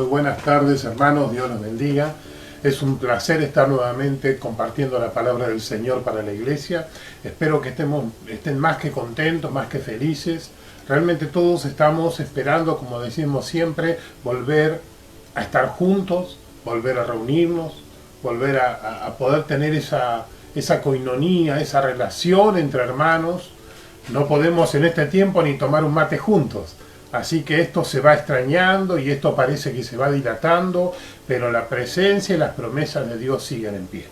Muy buenas tardes, hermanos, Dios los bendiga. Es un placer estar nuevamente compartiendo la palabra del Señor para la iglesia. Espero que estén más que contentos, más que felices. Realmente todos estamos esperando, como decimos siempre, volver a estar juntos, volver a reunirnos, volver a poder tener esa coinonía, esa relación entre hermanos. No podemos en este tiempo ni tomar un mate juntos. Así que esto se va extrañando y esto parece que se va dilatando, pero la presencia y las promesas de Dios siguen en pie.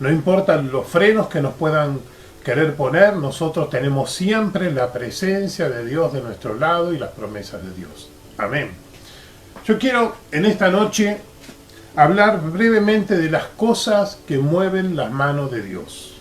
No importan los frenos que nos puedan querer poner, nosotros tenemos siempre la presencia de Dios de nuestro lado y las promesas de Dios. Amén. Yo quiero en esta noche hablar brevemente de las cosas que mueven las manos de Dios.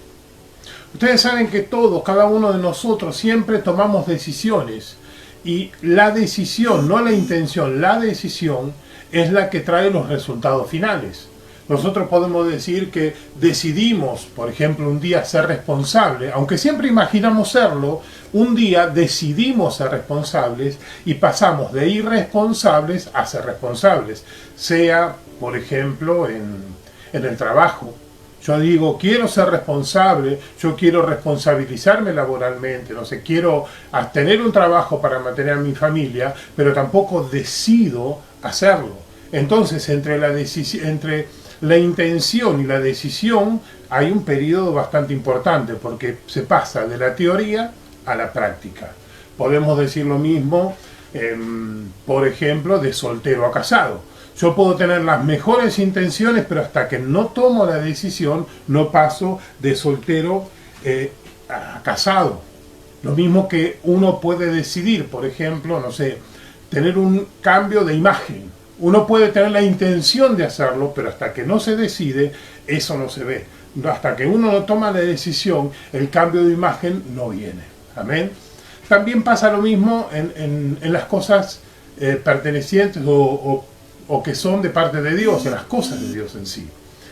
Ustedes saben que todos, cada uno de nosotros, siempre tomamos decisiones. Y la decisión, no la intención, la decisión es la que trae los resultados finales. Nosotros podemos decir que decidimos, por ejemplo, un día ser responsable, aunque siempre imaginamos serlo, un día decidimos ser responsables y pasamos de irresponsables a ser responsables. Sea, por ejemplo, en el trabajo. Yo digo, quiero ser responsable, yo quiero responsabilizarme laboralmente, no sé, quiero tener un trabajo para mantener a mi familia, pero tampoco decido hacerlo. Entonces, entre la intención y la decisión hay un periodo bastante importante, porque se pasa de la teoría a la práctica. Podemos decir lo mismo, por ejemplo, de soltero a casado. Yo puedo tener las mejores intenciones, pero hasta que no tomo la decisión, no paso de soltero a casado. Lo mismo que uno puede decidir, por ejemplo, no sé, tener un cambio de imagen. Uno puede tener la intención de hacerlo, pero hasta que no se decide, eso no se ve. Hasta que uno no toma la decisión, el cambio de imagen no viene. Amén. También pasa lo mismo en las cosas pertenecientes o que son de parte de Dios, en las cosas de Dios en sí.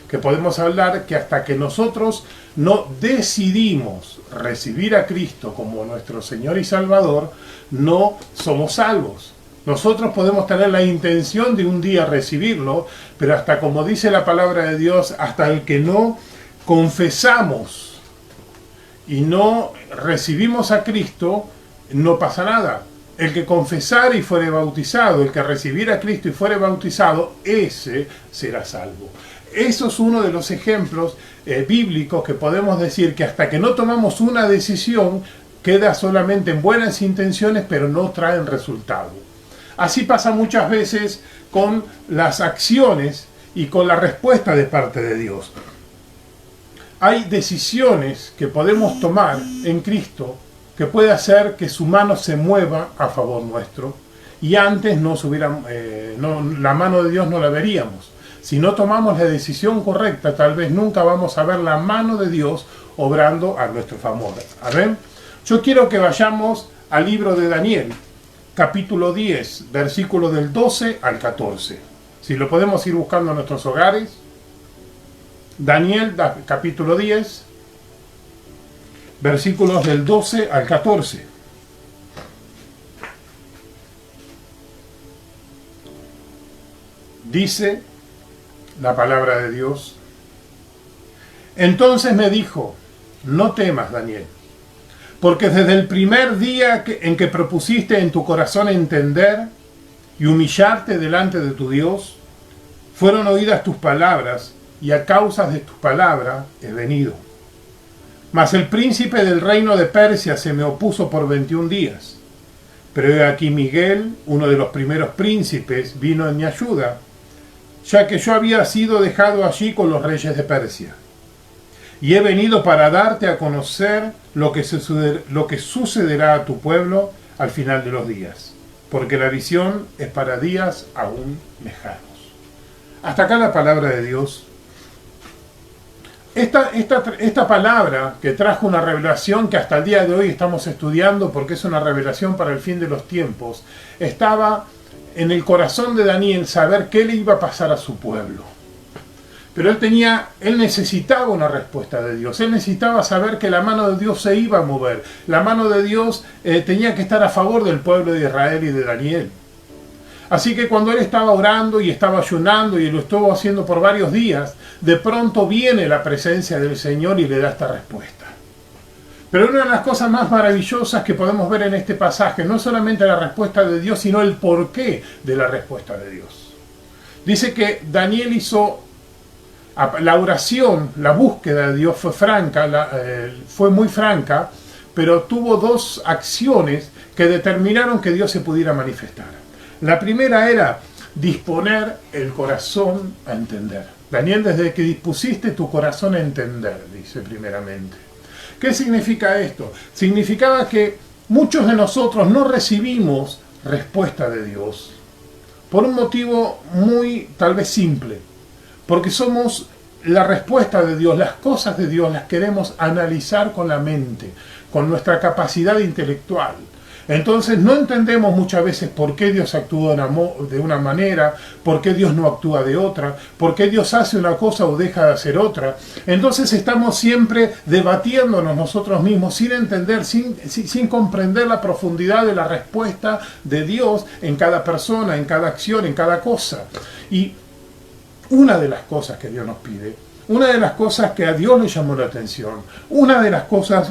Que podemos hablar que hasta que nosotros no decidimos recibir a Cristo como nuestro Señor y Salvador, no somos salvos. Nosotros podemos tener la intención de un día recibirlo, pero hasta, como dice la palabra de Dios, hasta el que no confesamos y no recibimos a Cristo, no pasa nada. El que confesara y fuere bautizado, el que recibiera a Cristo y fuere bautizado, ese será salvo. Eso es uno de los ejemplos bíblicos que podemos decir que hasta que no tomamos una decisión, queda solamente en buenas intenciones, pero no traen resultado. Así pasa muchas veces con las acciones y con la respuesta de parte de Dios. Hay decisiones que podemos tomar en Cristo que puede hacer que su mano se mueva a favor nuestro, y antes la mano de Dios no la veríamos. Si no tomamos la decisión correcta, tal vez nunca vamos a ver la mano de Dios obrando a nuestro favor. ¿Amén? Yo quiero que vayamos al libro de Daniel, capítulo 10, versículo del 12 al 14. Si lo podemos ir buscando en nuestros hogares. Daniel, capítulo 10, versículos del 12 al 14. Dice la palabra de Dios: Entonces me dijo, no temas, Daniel, porque desde el primer día en que propusiste en tu corazón entender y humillarte delante de tu Dios, fueron oídas tus palabras, y a causa de tus palabras he venido. Mas el príncipe del reino de Persia se me opuso por 21 días. Pero he aquí Miguel, uno de los primeros príncipes, vino en mi ayuda, ya que yo había sido dejado allí con los reyes de Persia. Y he venido para darte a conocer lo que sucederá a tu pueblo al final de los días, porque la visión es para días aún lejanos. Hasta acá la palabra de Dios. Esta palabra que trajo una revelación que hasta el día de hoy estamos estudiando, porque es una revelación para el fin de los tiempos, estaba en el corazón de Daniel saber qué le iba a pasar a su pueblo. Pero él necesitaba una respuesta de Dios. Él necesitaba saber que la mano de Dios se iba a mover. La mano de Dios tenía que estar a favor del pueblo de Israel y de Daniel. Así que cuando él estaba orando y estaba ayunando y lo estuvo haciendo por varios días, de pronto viene la presencia del Señor y le da esta respuesta. Pero una de las cosas más maravillosas que podemos ver en este pasaje, no solamente la respuesta de Dios, sino el porqué de la respuesta de Dios. Dice que Daniel hizo la oración, la búsqueda de Dios fue franca, fue muy franca, pero tuvo dos acciones que determinaron que Dios se pudiera manifestar. La primera era disponer el corazón a entender. Daniel, desde que dispusiste tu corazón a entender, dice primeramente. ¿Qué significa esto? Significaba que muchos de nosotros no recibimos respuesta de Dios por un motivo muy, tal vez simple. Porque somos la respuesta de Dios, las cosas de Dios las queremos analizar con la mente, con nuestra capacidad intelectual. Entonces no entendemos muchas veces por qué Dios actúa de una manera, por qué Dios no actúa de otra, por qué Dios hace una cosa o deja de hacer otra. Entonces estamos siempre debatiéndonos nosotros mismos sin entender, sin comprender la profundidad de la respuesta de Dios en cada persona, en cada acción, en cada cosa. Y una de las cosas que Dios nos pide, una de las cosas que a Dios le llamó la atención, una de las cosas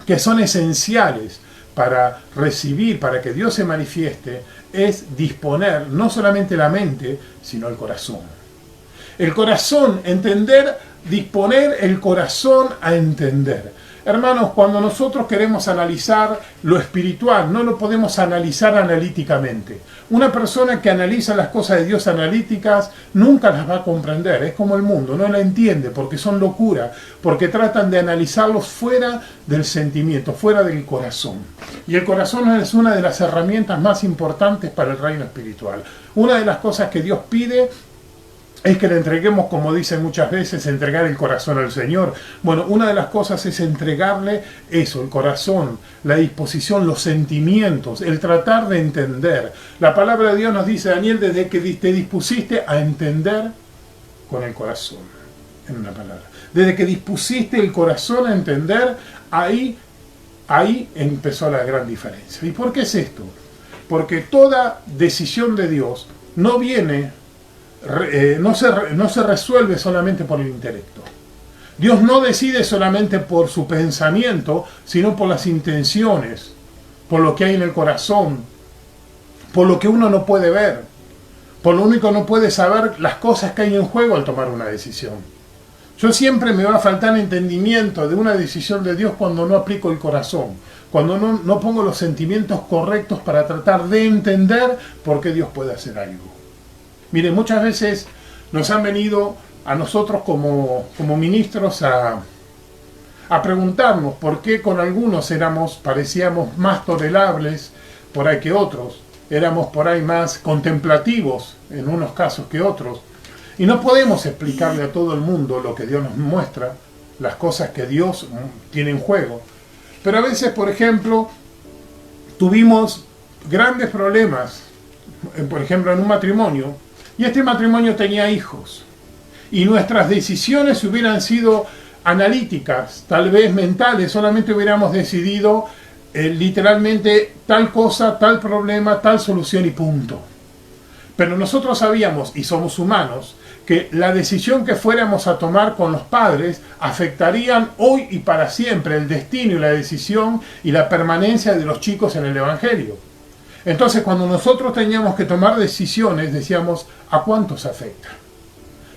que son esenciales para recibir, para que Dios se manifieste, es disponer no solamente la mente, sino el corazón. El corazón, entender, disponer el corazón a entender. Hermanos, cuando nosotros queremos analizar lo espiritual, no lo podemos analizar analíticamente. Una persona que analiza las cosas de Dios analíticas nunca las va a comprender. Es como el mundo, no la entiende porque son locura, porque tratan de analizarlos fuera del sentimiento, fuera del corazón. Y el corazón es una de las herramientas más importantes para el reino espiritual. Una de las cosas que Dios pide es que le entreguemos, como dicen muchas veces, entregar el corazón al Señor. Bueno, una de las cosas es entregarle eso, el corazón, la disposición, los sentimientos, el tratar de entender. La palabra de Dios nos dice, Daniel, desde que te dispusiste a entender con el corazón, en una palabra. Desde que dispusiste el corazón a entender, ahí empezó la gran diferencia. ¿Y por qué es esto? Porque toda decisión de Dios no viene... no se resuelve solamente por el intelecto. Dios no decide solamente por su pensamiento, sino por las intenciones, por lo que hay en el corazón, por lo que uno no puede ver, por lo único que no puede saber las cosas que hay en juego al tomar una decisión. Yo siempre me va a faltar entendimiento de una decisión de Dios cuando no aplico el corazón, cuando no pongo los sentimientos correctos para tratar de entender por qué Dios puede hacer algo. Miren, muchas veces nos han venido a nosotros como ministros a preguntarnos por qué con algunos parecíamos más tolerables por ahí que otros, éramos por ahí más contemplativos en unos casos que otros, y no podemos explicarle a todo el mundo lo que Dios nos muestra, las cosas que Dios tiene en juego. Pero a veces, por ejemplo, tuvimos grandes problemas, por ejemplo, en un matrimonio, y este matrimonio tenía hijos. Y nuestras decisiones hubieran sido analíticas, tal vez mentales, solamente hubiéramos decidido literalmente tal cosa, tal problema, tal solución y punto. Pero nosotros sabíamos, y somos humanos, que la decisión que fuéramos a tomar con los padres afectarían hoy y para siempre el destino y la decisión y la permanencia de los chicos en el Evangelio. Entonces, cuando nosotros teníamos que tomar decisiones, decíamos, ¿a cuántos afecta?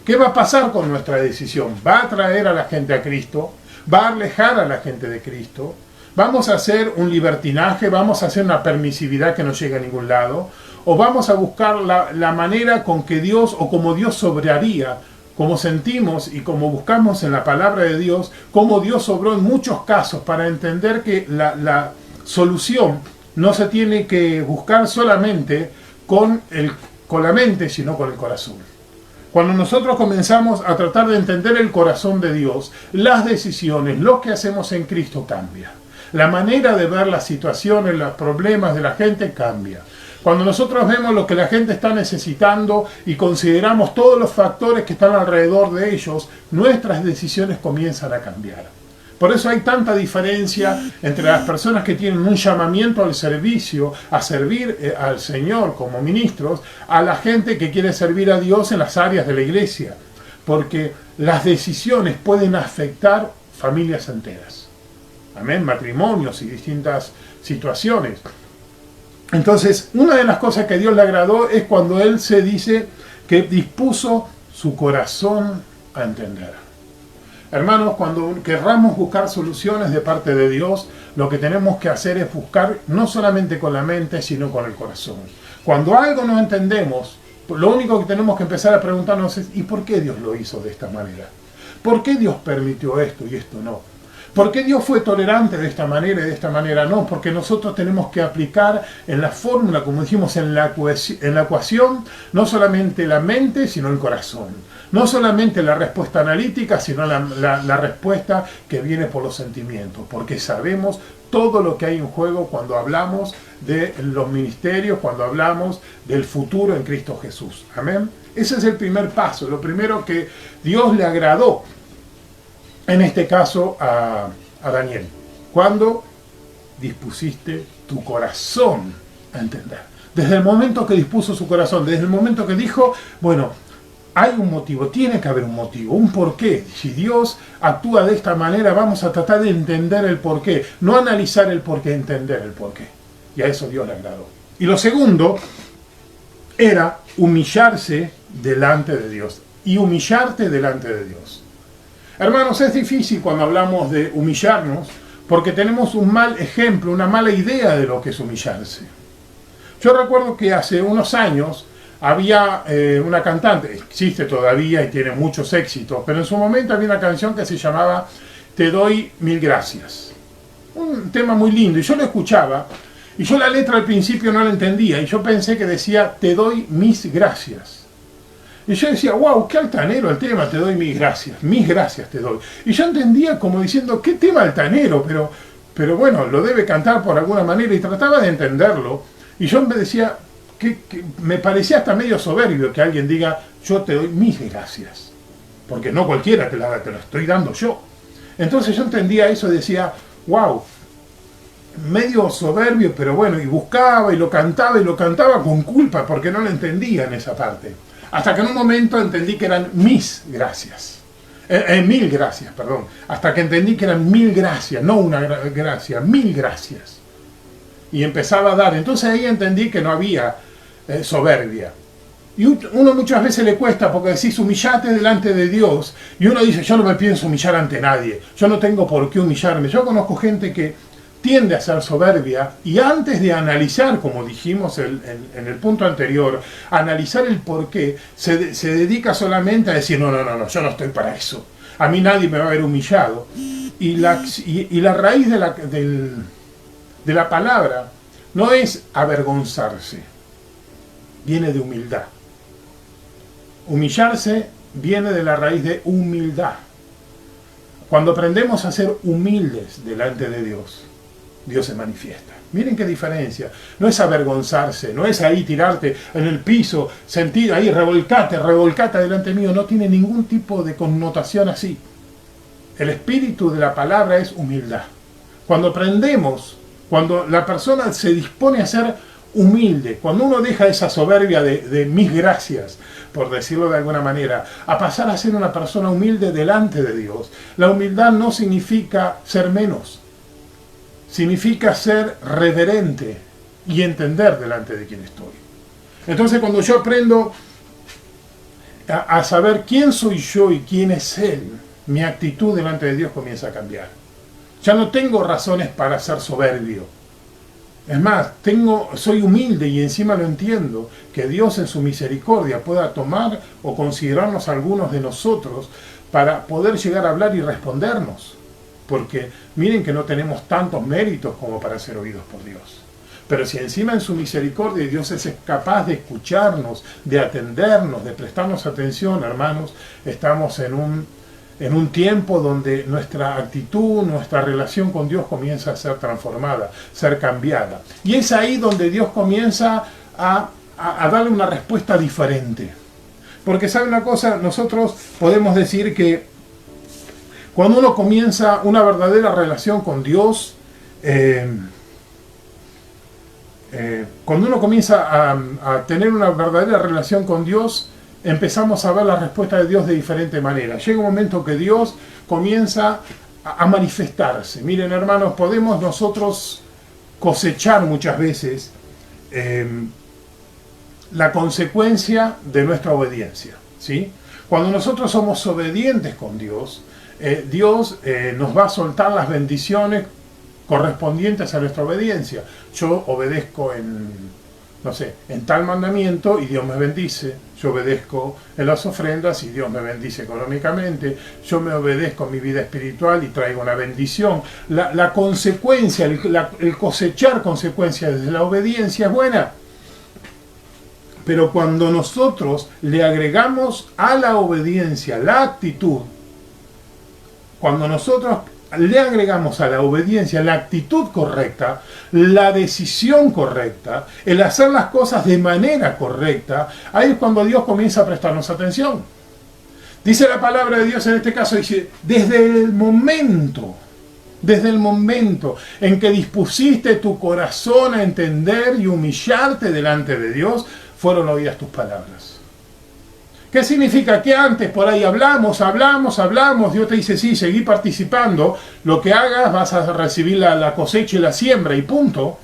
¿Qué va a pasar con nuestra decisión? ¿Va a atraer a la gente a Cristo? ¿Va a alejar a la gente de Cristo? ¿Vamos a hacer un libertinaje? ¿Vamos a hacer una permisividad que no llega a ningún lado? ¿O vamos a buscar la manera con que Dios, o como Dios obraría, como sentimos y como buscamos en la palabra de Dios, como Dios obró en muchos casos para entender que la solución no se tiene que buscar solamente con la mente, sino con el corazón. Cuando nosotros comenzamos a tratar de entender el corazón de Dios, las decisiones, lo que hacemos en Cristo cambia. La manera de ver las situaciones, los problemas de la gente cambia. Cuando nosotros vemos lo que la gente está necesitando y consideramos todos los factores que están alrededor de ellos, nuestras decisiones comienzan a cambiar. Por eso hay tanta diferencia entre las personas que tienen un llamamiento al servicio, a servir al Señor como ministros, a la gente que quiere servir a Dios en las áreas de la iglesia. Porque las decisiones pueden afectar familias enteras. Amén, matrimonios y distintas situaciones. Entonces, una de las cosas que Dios le agradó es cuando Él se dice que dispuso su corazón a entender. Hermanos, cuando querramos buscar soluciones de parte de Dios, lo que tenemos que hacer es buscar no solamente con la mente, sino con el corazón. Cuando algo no entendemos, lo único que tenemos que empezar a preguntarnos es, ¿y por qué Dios lo hizo de esta manera? ¿Por qué Dios permitió esto y esto no? ¿Por qué Dios fue tolerante de esta manera y de esta manera no? Porque nosotros tenemos que aplicar en la fórmula, como dijimos en la ecuación, no solamente la mente, sino el corazón. No solamente la respuesta analítica, sino la respuesta que viene por los sentimientos. Porque sabemos todo lo que hay en juego cuando hablamos de los ministerios, cuando hablamos del futuro en Cristo Jesús. Amén. Ese es el primer paso, lo primero que Dios le agradó. En este caso a Daniel, cuando dispusiste tu corazón a entender. Desde el momento que dispuso su corazón, desde el momento que dijo, bueno, hay un motivo, tiene que haber un motivo, un porqué. Si Dios actúa de esta manera, vamos a tratar de entender el porqué, no analizar el porqué, entender el porqué. Y a eso Dios le agradó. Y lo segundo era humillarse delante de Dios. Y humillarte delante de Dios. Hermanos, es difícil cuando hablamos de humillarnos porque tenemos un mal ejemplo, una mala idea de lo que es humillarse. Yo recuerdo que hace unos años había una cantante, existe todavía y tiene muchos éxitos, pero en su momento había una canción que se llamaba Te doy mil gracias. Un tema muy lindo y yo lo escuchaba y yo la letra al principio no la entendía y yo pensé que decía Te doy mis gracias. Y yo decía, wow, qué altanero el tema, te doy mis gracias te doy. Y yo entendía como diciendo, qué tema altanero, pero bueno, lo debe cantar por alguna manera y trataba de entenderlo. Y yo me decía, que me parecía hasta medio soberbio que alguien diga, yo te doy mis gracias. Porque no cualquiera te lo estoy dando yo. Entonces yo entendía eso y decía, wow, medio soberbio, pero bueno, y buscaba y lo cantaba con culpa porque no lo entendía en esa parte. Hasta que en un momento entendí que eran mis gracias. Mil gracias, perdón. Hasta que entendí que eran mil gracias, no una gracia, mil gracias. Y empezaba a dar. Entonces ahí entendí que no había soberbia. Y uno muchas veces le cuesta porque decís humillate delante de Dios. Y uno dice, yo no me pienso humillar ante nadie. Yo no tengo por qué humillarme. Yo conozco gente que tiende a ser soberbia y antes de analizar, como dijimos en el punto anterior, analizar el porqué, se dedica solamente a decir, no, yo no estoy para eso. A mí nadie me va a ver humillado. Y la raíz de la palabra no es avergonzarse, viene de humildad. Humillarse viene de la raíz de humildad. Cuando aprendemos a ser humildes delante de Dios, Dios se manifiesta. Miren qué diferencia. No es avergonzarse, no es ahí tirarte en el piso, sentir ahí, revolcate delante mío. No tiene ningún tipo de connotación así. El espíritu de la palabra es humildad. Cuando aprendemos, cuando la persona se dispone a ser humilde, cuando uno deja esa soberbia de mis gracias, por decirlo de alguna manera, a pasar a ser una persona humilde delante de Dios, la humildad no significa ser menos. Significa ser reverente y entender delante de quién estoy. Entonces cuando yo aprendo a saber quién soy yo y quién es Él, mi actitud delante de Dios comienza a cambiar. Ya no tengo razones para ser soberbio. Es más, soy humilde y encima lo entiendo, que Dios en su misericordia pueda tomar o considerarnos algunos de nosotros para poder llegar a hablar y respondernos. Porque miren que no tenemos tantos méritos como para ser oídos por Dios. Pero si encima en su misericordia Dios es capaz de escucharnos, de atendernos, de prestarnos atención, hermanos, estamos en un tiempo donde nuestra actitud, nuestra relación con Dios comienza a ser transformada, ser cambiada. Y es ahí donde Dios comienza a darle una respuesta diferente. Porque ¿sabe una cosa? Nosotros podemos decir que Cuando uno comienza una verdadera relación con Dios, cuando uno comienza a tener una verdadera relación con Dios, empezamos a ver la respuesta de Dios de diferente manera. Llega un momento que Dios comienza a manifestarse. Miren, hermanos, podemos nosotros cosechar muchas veces la consecuencia de nuestra obediencia, ¿sí? Cuando nosotros somos obedientes con Dios, Dios nos va a soltar las bendiciones correspondientes a nuestra obediencia. Yo obedezco no sé, en tal mandamiento y Dios me bendice. Yo obedezco en las ofrendas y Dios me bendice económicamente. Yo me obedezco en mi vida espiritual y traigo una bendición. La consecuencia, el cosechar consecuencias de la obediencia es buena. Pero cuando nosotros le agregamos a la obediencia la actitud, cuando nosotros le agregamos a la obediencia la actitud correcta, la decisión correcta, el hacer las cosas de manera correcta, ahí es cuando Dios comienza a prestarnos atención. Dice la palabra de Dios en este caso, dice, desde el momento en que dispusiste tu corazón a entender y humillarte delante de Dios, fueron oídas tus palabras. ¿Qué significa? Que antes por ahí hablamos, Dios te dice, sí, seguí participando, lo que hagas vas a recibir la cosecha y la siembra y punto,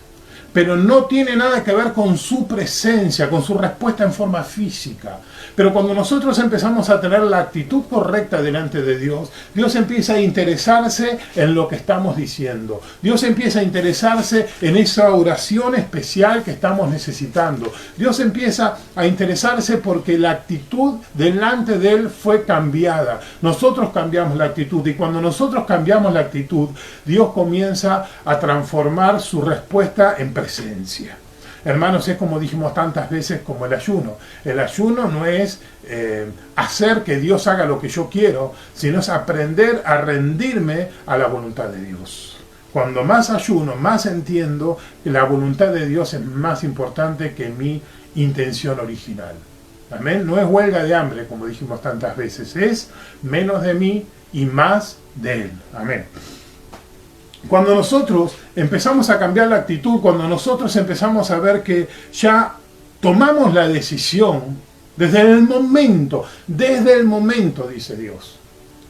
pero no tiene nada que ver con su presencia, con su respuesta en forma física. Pero cuando nosotros empezamos a tener la actitud correcta delante de Dios, Dios empieza a interesarse en lo que estamos diciendo. Dios empieza a interesarse en esa oración especial que estamos necesitando. Dios empieza a interesarse porque la actitud delante de Él fue cambiada. Nosotros cambiamos la actitud y cuando nosotros cambiamos la actitud, Dios comienza a transformar su respuesta en presencia. Hermanos, es como dijimos tantas veces como el ayuno. El ayuno no es hacer que Dios haga lo que yo quiero, sino es aprender a rendirme a la voluntad de Dios. Cuando más ayuno, más entiendo que la voluntad de Dios es más importante que mi intención original. Amén. No es huelga de hambre, como dijimos tantas veces, es menos de mí y más de Él. Amén. Cuando nosotros empezamos a cambiar la actitud, cuando nosotros empezamos a ver que ya tomamos la decisión, desde el momento, dice Dios,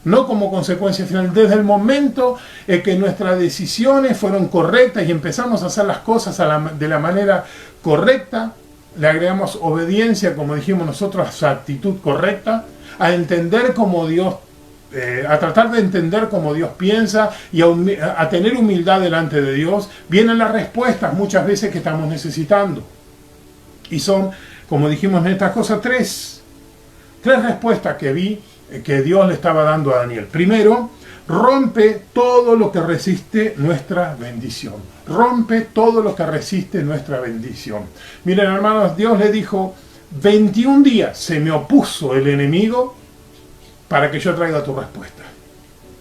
no como consecuencia final, desde el momento en que nuestras decisiones fueron correctas y empezamos a hacer las cosas de la manera correcta, le agregamos obediencia, como dijimos nosotros, a su actitud correcta, a entender como Dios a tratar de entender cómo Dios piensa y a tener humildad delante de Dios, vienen las respuestas muchas veces que estamos necesitando. Y son, como dijimos en estas cosas, tres respuestas que vi que Dios le estaba dando a Daniel. Primero, rompe todo lo que resiste nuestra bendición. Rompe todo lo que resiste nuestra bendición. Miren, hermanos, Dios le dijo, 21 días se me opuso el enemigo para que yo traiga tu respuesta.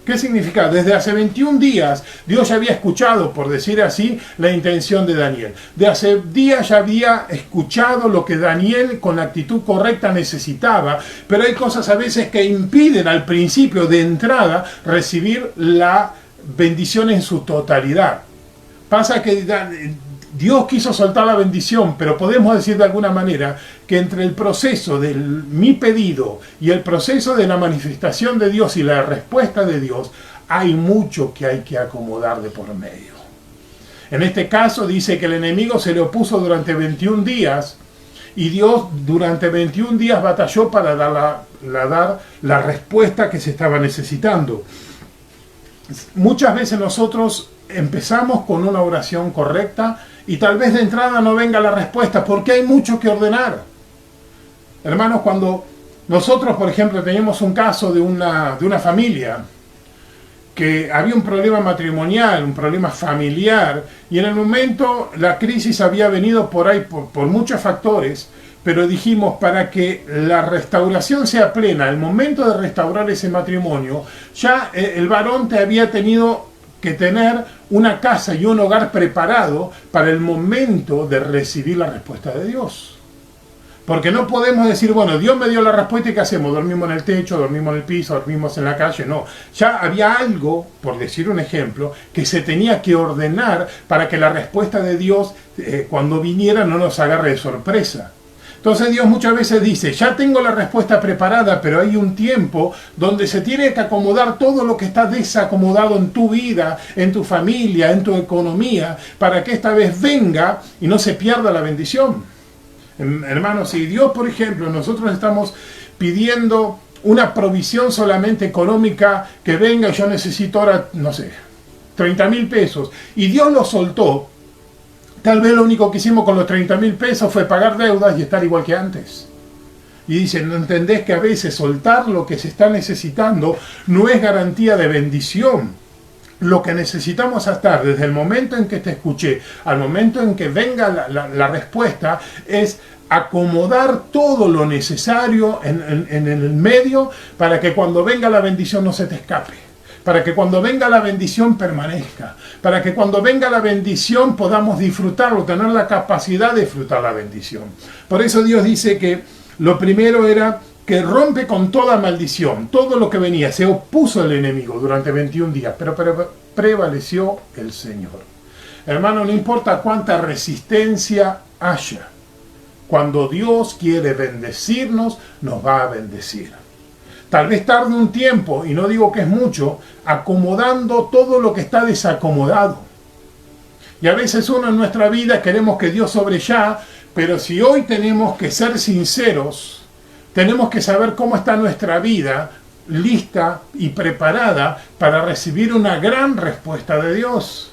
¿Qué significa? Desde hace 21 días Dios ya había escuchado, por decir así, la intención de Daniel. De hace días ya había escuchado lo que Daniel con la actitud correcta necesitaba, pero hay cosas a veces que impiden al principio de entrada recibir la bendición en su totalidad. Pasa que Dios quiso soltar la bendición, pero podemos decir de alguna manera que entre el proceso de mi pedido y el proceso de la manifestación de Dios y la respuesta de Dios, hay mucho que hay que acomodar de por medio. En este caso dice que el enemigo se le opuso durante 21 días y Dios durante 21 días batalló para dar la respuesta que se estaba necesitando. Muchas veces nosotros empezamos con una oración correcta y tal vez de entrada no venga la respuesta porque hay mucho que ordenar. Hermanos, cuando nosotros, por ejemplo, teníamos un caso de una familia que había un problema matrimonial, un problema familiar, y en el momento la crisis había venido por ahí por muchos factores, pero dijimos, para que la restauración sea plena, el momento de restaurar ese matrimonio, ya el varón te había tenido que tener una casa y un hogar preparado para el momento de recibir la respuesta de Dios. Porque no podemos decir, bueno, Dios me dio la respuesta y ¿qué hacemos? Dormimos en el techo, dormimos en el piso, dormimos en la calle. No, ya había algo, por decir un ejemplo, que se tenía que ordenar para que la respuesta de Dios, cuando viniera, no nos agarre de sorpresa. Entonces Dios muchas veces dice, ya tengo la respuesta preparada, pero hay un tiempo donde se tiene que acomodar todo lo que está desacomodado en tu vida, en tu familia, en tu economía, para que esta vez venga y no se pierda la bendición. Hermanos, si Dios, por ejemplo, nosotros estamos pidiendo una provisión solamente económica, que venga, yo necesito ahora, no sé, 30.000 pesos, y Dios lo soltó, tal vez lo único que hicimos con los 30.000 pesos fue pagar deudas y estar igual que antes. Y dicen, ¿no entendés que a veces soltar lo que se está necesitando no es garantía de bendición? Lo que necesitamos estar desde el momento en que te escuché al momento en que venga la respuesta es acomodar todo lo necesario en el medio para que cuando venga la bendición no se te escape, para que cuando venga la bendición permanezca, para que cuando venga la bendición podamos disfrutarlo, tener la capacidad de disfrutar la bendición. Por eso Dios dice que lo primero era que rompe con toda maldición, todo lo que venía, se opuso el enemigo durante 21 días, pero prevaleció el Señor. Hermano, no importa cuánta resistencia haya, cuando Dios quiere bendecirnos, nos va a bendecir. Tal vez tarde un tiempo, y no digo que es mucho, acomodando todo lo que está desacomodado. Y a veces uno en nuestra vida queremos que Dios sobre ya, pero si hoy tenemos que ser sinceros, tenemos que saber cómo está nuestra vida lista y preparada para recibir una gran respuesta de Dios.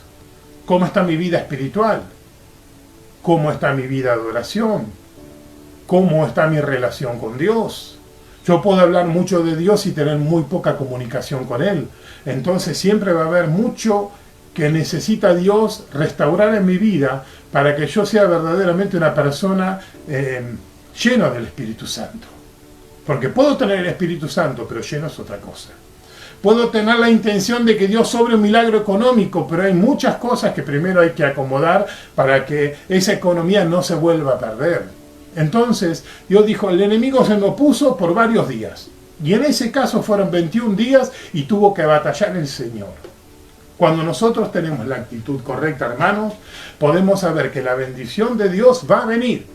¿Cómo está mi vida espiritual? ¿Cómo está mi vida de oración? ¿Cómo está mi relación con Dios? Yo puedo hablar mucho de Dios y tener muy poca comunicación con Él. Entonces siempre va a haber mucho que necesita Dios restaurar en mi vida para que yo sea verdaderamente una persona llena del Espíritu Santo. Porque puedo tener el Espíritu Santo, pero lleno es otra cosa. Puedo tener la intención de que Dios sobre un milagro económico, pero hay muchas cosas que primero hay que acomodar para que esa economía no se vuelva a perder. Entonces, Dios dijo, el enemigo se me opuso por varios días. Y en ese caso fueron 21 días y tuvo que batallar el Señor. Cuando nosotros tenemos la actitud correcta, hermanos, podemos saber que la bendición de Dios va a venir.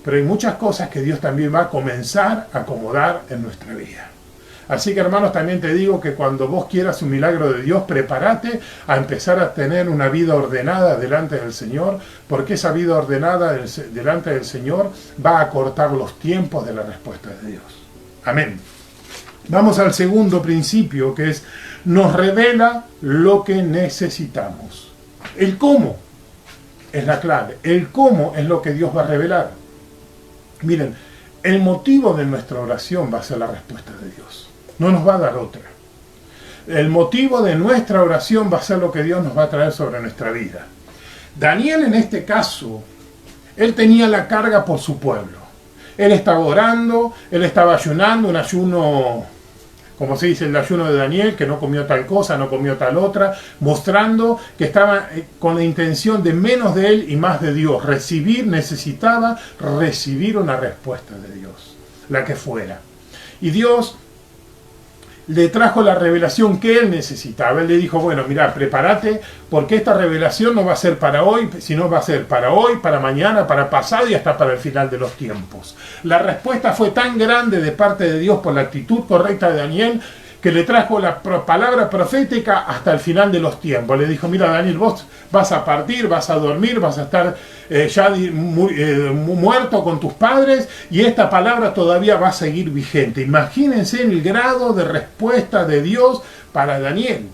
Pero hay muchas cosas que Dios también va a comenzar a acomodar en nuestra vida. Así que, hermanos, también te digo que cuando vos quieras un milagro de Dios, prepárate a empezar a tener una vida ordenada delante del Señor, porque esa vida ordenada delante del Señor va a acortar los tiempos de la respuesta de Dios. Amén. Vamos al segundo principio, que es, nos revela lo que necesitamos. El cómo es la clave. El cómo es lo que Dios va a revelar. Miren, el motivo de nuestra oración va a ser la respuesta de Dios. No nos va a dar otra. El motivo de nuestra oración va a ser lo que Dios nos va a traer sobre nuestra vida. Daniel en este caso, él tenía la carga por su pueblo. Él estaba orando, él estaba ayunando, un ayuno, como se dice, el ayuno de Daniel, que no comió tal cosa, no comió tal otra, mostrando que estaba con la intención de menos de él y más de Dios. Necesitaba recibir una respuesta de Dios, la que fuera. Y Dios le trajo la revelación que él necesitaba. Él le dijo, bueno, mira, prepárate, porque esta revelación no va a ser para hoy, sino va a ser para hoy, para mañana, para pasado y hasta para el final de los tiempos. La respuesta fue tan grande de parte de Dios por la actitud correcta de Daniel, que le trajo la palabra profética hasta el final de los tiempos. Le dijo, mira Daniel, vos vas a partir, vas a dormir, vas a estar muerto con tus padres y esta palabra todavía va a seguir vigente. Imagínense el grado de respuesta de Dios para Daniel.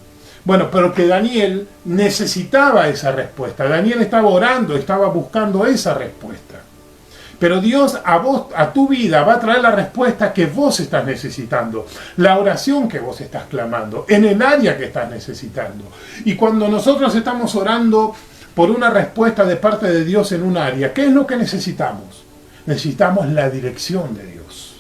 Bueno, pero que Daniel necesitaba esa respuesta. Daniel estaba orando, estaba buscando esa respuesta. Pero Dios a tu vida va a traer la respuesta que vos estás necesitando, la oración que vos estás clamando, en el área que estás necesitando. Y cuando nosotros estamos orando por una respuesta de parte de Dios en un área, ¿qué es lo que necesitamos? Necesitamos la dirección de Dios.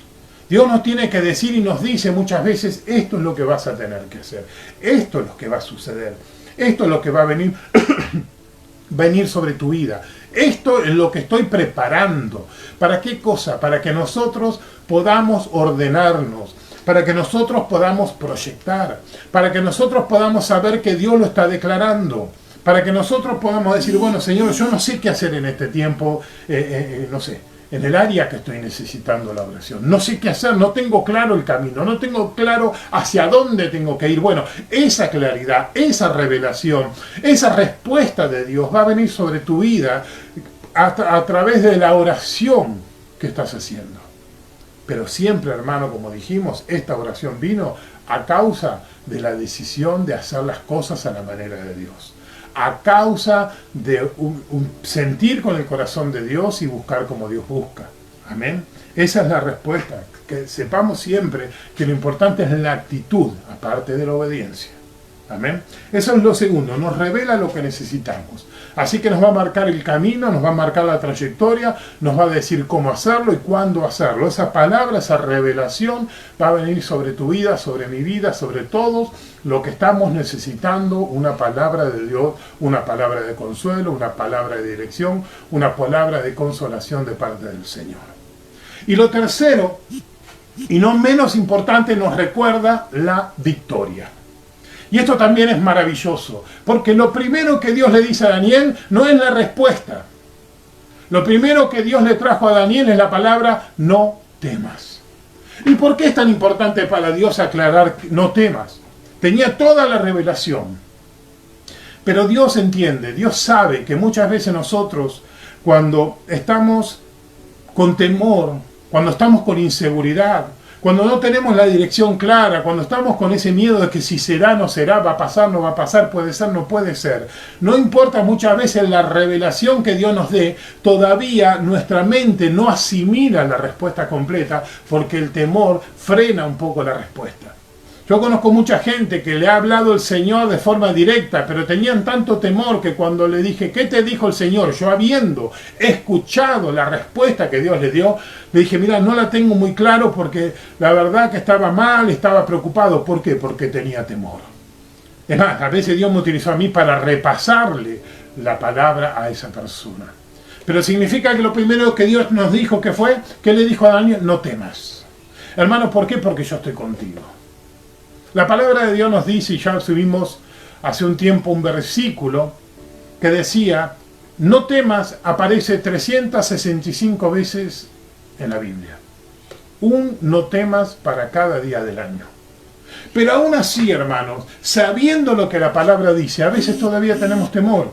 Dios nos tiene que decir y nos dice muchas veces, esto es lo que vas a tener que hacer, esto es lo que va a suceder, esto es lo que va a venir sobre tu vida. Esto es lo que estoy preparando. ¿Para qué cosa? Para que nosotros podamos ordenarnos, para que nosotros podamos proyectar, para que nosotros podamos saber que Dios lo está declarando, para que nosotros podamos decir, bueno, Señor, yo no sé qué hacer en este tiempo, no sé, en el área que estoy necesitando la oración. No sé qué hacer, no tengo claro el camino, no tengo claro hacia dónde tengo que ir. Bueno, esa claridad, esa revelación, esa respuesta de Dios va a venir sobre tu vida a través de la oración que estás haciendo. Pero siempre, hermano, como dijimos, esta oración vino a causa de la decisión de hacer las cosas a la manera de Dios. A causa de un sentir con el corazón de Dios y buscar como Dios busca. Amén. Esa es la respuesta. Que sepamos siempre que lo importante es la actitud, aparte de la obediencia. Amén. Eso es lo segundo, nos revela lo que necesitamos. Así que nos va a marcar el camino, nos va a marcar la trayectoria, nos va a decir cómo hacerlo y cuándo hacerlo. Esa palabra, esa revelación va a venir sobre tu vida, sobre mi vida, sobre todos lo que estamos necesitando, una palabra de Dios, una palabra de consuelo, una palabra de dirección, una palabra de consolación de parte del Señor. Y lo tercero, y no menos importante, nos recuerda la victoria. Y esto también es maravilloso, porque lo primero que Dios le dice a Daniel no es la respuesta. Lo primero que Dios le trajo a Daniel es la palabra no temas. ¿Y por qué es tan importante para Dios aclarar no temas? Tenía toda la revelación. Pero Dios entiende, Dios sabe que muchas veces nosotros, cuando estamos con temor, cuando estamos con inseguridad, cuando no tenemos la dirección clara, cuando estamos con ese miedo de que si será, no será, va a pasar, no va a pasar, puede ser, no puede ser. No importa muchas veces la revelación que Dios nos dé, todavía nuestra mente no asimila la respuesta completa porque el temor frena un poco la respuesta. Yo conozco mucha gente que le ha hablado el Señor de forma directa, pero tenían tanto temor que cuando le dije, ¿qué te dijo el Señor? Yo habiendo escuchado la respuesta que Dios le dio, le dije, mira, no la tengo muy claro porque la verdad que estaba mal, estaba preocupado. ¿Por qué? Porque tenía temor. Es más, a veces Dios me utilizó a mí para repasarle la palabra a esa persona. Pero significa que lo primero que Dios nos dijo que fue, ¿qué le dijo a Daniel? No temas. Hermano, ¿por qué? Porque yo estoy contigo. La palabra de Dios nos dice, y ya subimos hace un tiempo un versículo que decía, no temas, aparece 365 veces en la Biblia. Un no temas para cada día del año. Pero aún así, hermanos, sabiendo lo que la palabra dice, a veces todavía tenemos temor.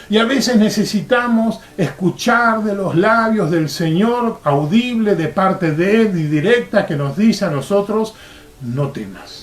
Y a veces necesitamos escuchar de los labios del Señor, audible de parte de Él y directa, que nos dice a nosotros, no temas.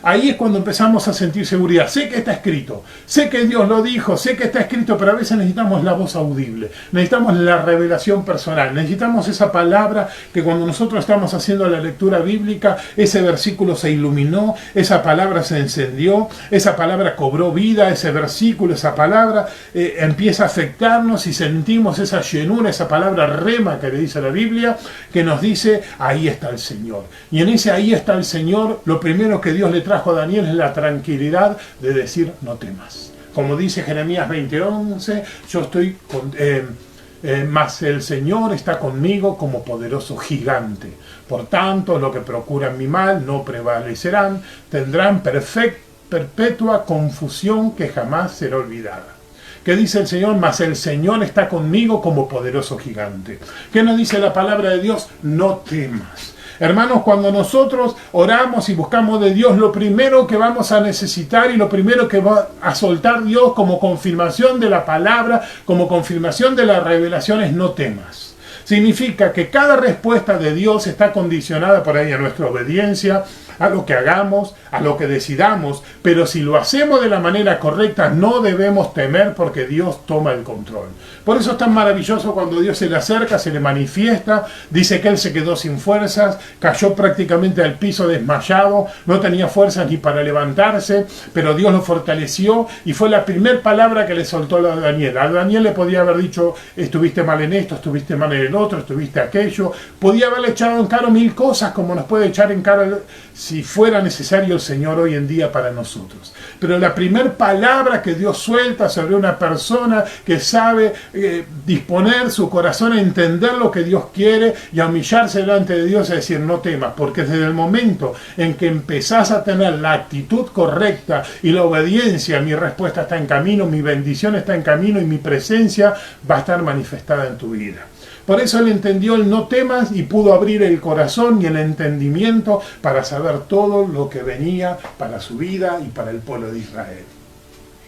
Ahí es cuando empezamos a sentir seguridad. Sé que está escrito, sé que Dios lo dijo, sé que está escrito, pero a veces necesitamos la voz audible, necesitamos la revelación personal, necesitamos esa palabra que cuando nosotros estamos haciendo la lectura bíblica, ese versículo se iluminó, esa palabra se encendió, esa palabra cobró vida, ese versículo, esa palabra empieza a afectarnos y sentimos esa llenura, esa palabra rema que le dice la Biblia, que nos dice, ahí está el Señor. Y en ese ahí está el Señor, lo primero que Dios le trajo a Daniel es la tranquilidad de decir no temas. Como dice Jeremías 20:11, yo estoy mas el Señor está conmigo como poderoso gigante. Por tanto, lo que procuran mi mal no prevalecerán, tendrán perpetua confusión que jamás será olvidada. ¿Qué dice el Señor? Mas el Señor está conmigo como poderoso gigante. ¿Qué nos dice la palabra de Dios? No temas. Hermanos, cuando nosotros oramos y buscamos de Dios, lo primero que vamos a necesitar y lo primero que va a soltar Dios como confirmación de la palabra, como confirmación de la revelación es no temas. Significa que cada respuesta de Dios está condicionada por ahí a nuestra obediencia, a lo que hagamos, a lo que decidamos, pero si lo hacemos de la manera correcta no debemos temer porque Dios toma el control. Por eso es tan maravilloso cuando Dios se le acerca, se le manifiesta, dice que él se quedó sin fuerzas, cayó prácticamente al piso desmayado, no tenía fuerzas ni para levantarse, pero Dios lo fortaleció y fue la primera palabra que le soltó a Daniel. A Daniel le podía haber dicho, estuviste mal en esto, estuviste mal en el otro, estuviste aquello, podía haberle echado en cara 1000 cosas como nos puede echar en cara si fuera necesario el Señor hoy en día para nosotros. Pero la primera palabra que Dios suelta sobre una persona que sabe disponer su corazón a entender lo que Dios quiere y a humillarse delante de Dios, es decir, no temas, porque desde el momento en que empezás a tener la actitud correcta y la obediencia, mi respuesta está en camino, mi bendición está en camino y mi presencia va a estar manifestada en tu vida. Por eso él entendió el no temas y pudo abrir el corazón y el entendimiento para saber todo lo que venía para su vida y para el pueblo de Israel.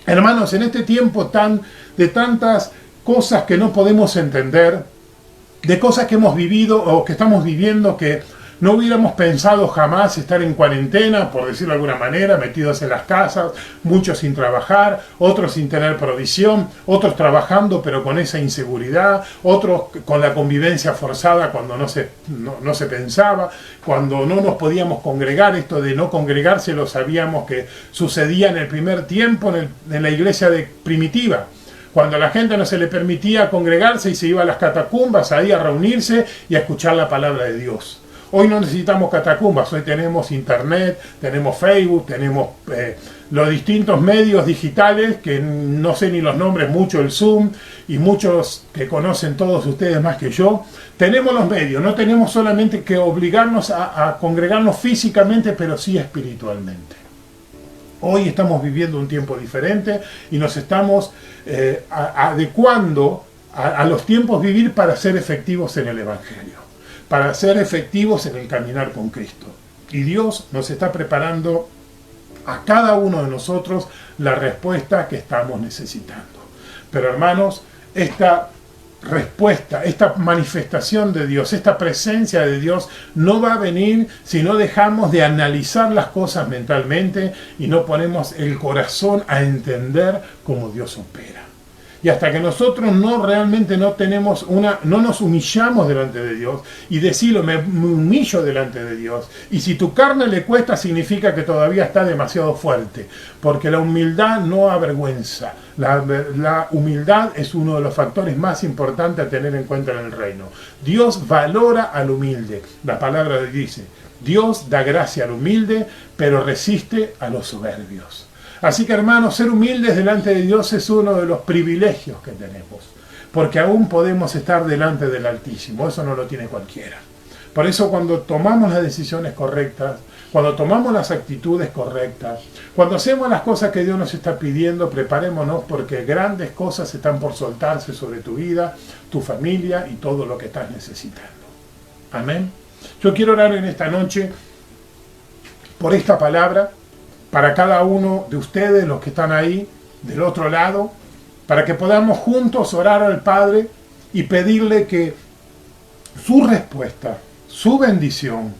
Hermanos, en este tiempo de tantas cosas que no podemos entender, de cosas que hemos vivido o que estamos viviendo que no hubiéramos pensado jamás estar en cuarentena, por decirlo de alguna manera, metidos en las casas, muchos sin trabajar, otros sin tener provisión, otros trabajando pero con esa inseguridad, otros con la convivencia forzada cuando no se pensaba, cuando no nos podíamos congregar. Esto de no congregarse lo sabíamos que sucedía en el primer tiempo en la iglesia primitiva. Cuando a la gente no se le permitía congregarse y se iba a las catacumbas ahí a reunirse y a escuchar la palabra de Dios. Hoy no necesitamos catacumbas, hoy tenemos internet, tenemos Facebook, tenemos los distintos medios digitales, que no sé ni los nombres, mucho el Zoom, y muchos que conocen todos ustedes más que yo. Tenemos los medios, no tenemos solamente que obligarnos a congregarnos físicamente, pero sí espiritualmente. Hoy estamos viviendo un tiempo diferente y nos estamos adecuando a los tiempos vivir para ser efectivos en el Evangelio, para ser efectivos en el caminar con Cristo. Y Dios nos está preparando a cada uno de nosotros la respuesta que estamos necesitando. Pero hermanos, esta respuesta, esta manifestación de Dios, esta presencia de Dios no va a venir si no dejamos de analizar las cosas mentalmente y no ponemos el corazón a entender cómo Dios opera. Y hasta que nosotros realmente no nos humillamos delante de Dios y decirlo, me humillo delante de Dios. Y si tu carne le cuesta, significa que todavía está demasiado fuerte. Porque la humildad no avergüenza. La humildad es uno de los factores más importantes a tener en cuenta en el reino. Dios valora al humilde. La palabra dice, Dios da gracia al humilde, pero resiste a los soberbios. Así que hermanos, ser humildes delante de Dios es uno de los privilegios que tenemos, porque aún podemos estar delante del Altísimo, eso no lo tiene cualquiera. Por eso cuando tomamos las decisiones correctas, cuando tomamos las actitudes correctas, cuando hacemos las cosas que Dios nos está pidiendo, preparémonos porque grandes cosas están por soltarse sobre tu vida, tu familia y todo lo que estás necesitando. Amén. Yo quiero orar en esta noche por esta palabra, para cada uno de ustedes, los que están ahí, del otro lado, para que podamos juntos orar al Padre y pedirle que su respuesta, su bendición,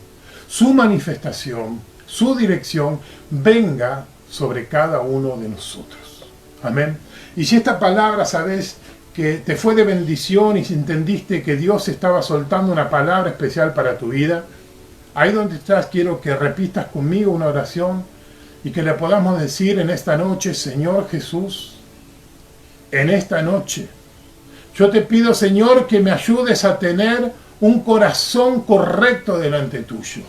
su manifestación, su dirección, venga sobre cada uno de nosotros. Amén. Y si esta palabra, sabes, que te fue de bendición y si entendiste que Dios estaba soltando una palabra especial para tu vida, ahí donde estás quiero que repitas conmigo una oración y que le podamos decir en esta noche, Señor Jesús, en esta noche, yo te pido, Señor, que me ayudes a tener un corazón correcto delante tuyo.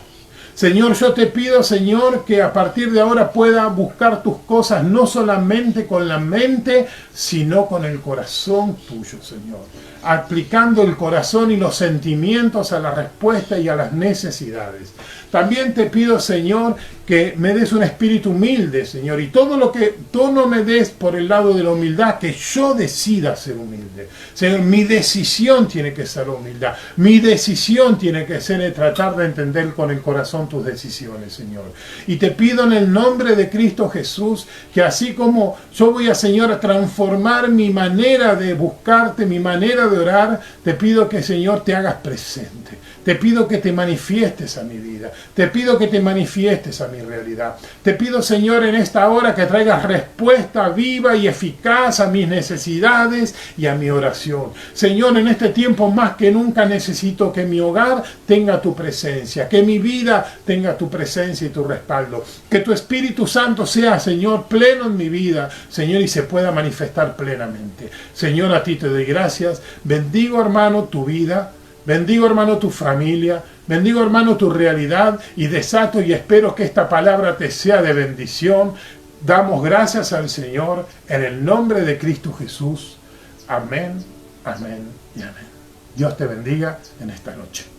Señor, yo te pido, Señor, que a partir de ahora pueda buscar tus cosas no solamente con la mente, sino con el corazón tuyo, Señor. Aplicando el corazón y los sentimientos a la respuesta y a las necesidades. También te pido, Señor, que me des un espíritu humilde, Señor, y todo lo que tú no me des por el lado de la humildad, que yo decida ser humilde. Señor, mi decisión tiene que ser la humildad. Mi decisión tiene que ser tratar de entender con el corazón tus decisiones, Señor. Y te pido en el nombre de Cristo Jesús, que así como yo voy a, Señor, a transformar mi manera de buscarte, mi manera de orar, te pido que, Señor, te hagas presente. Te pido que te manifiestes a mi vida. Te pido que te manifiestes a mi realidad. Te pido, Señor, en esta hora que traigas respuesta viva y eficaz a mis necesidades y a mi oración. Señor, en este tiempo más que nunca necesito que mi hogar tenga tu presencia, que mi vida tenga tu presencia y tu respaldo. Que tu Espíritu Santo sea, Señor, pleno en mi vida, Señor, y se pueda manifestar plenamente. Señor, a ti te doy gracias. Bendigo, hermano, tu vida. bendigo hermano tu familia, bendigo hermano tu realidad y desato y espero que esta palabra te sea de bendición. Damos gracias al Señor en el nombre de Cristo Jesús. Amén, amén y amén. Dios te bendiga en esta noche.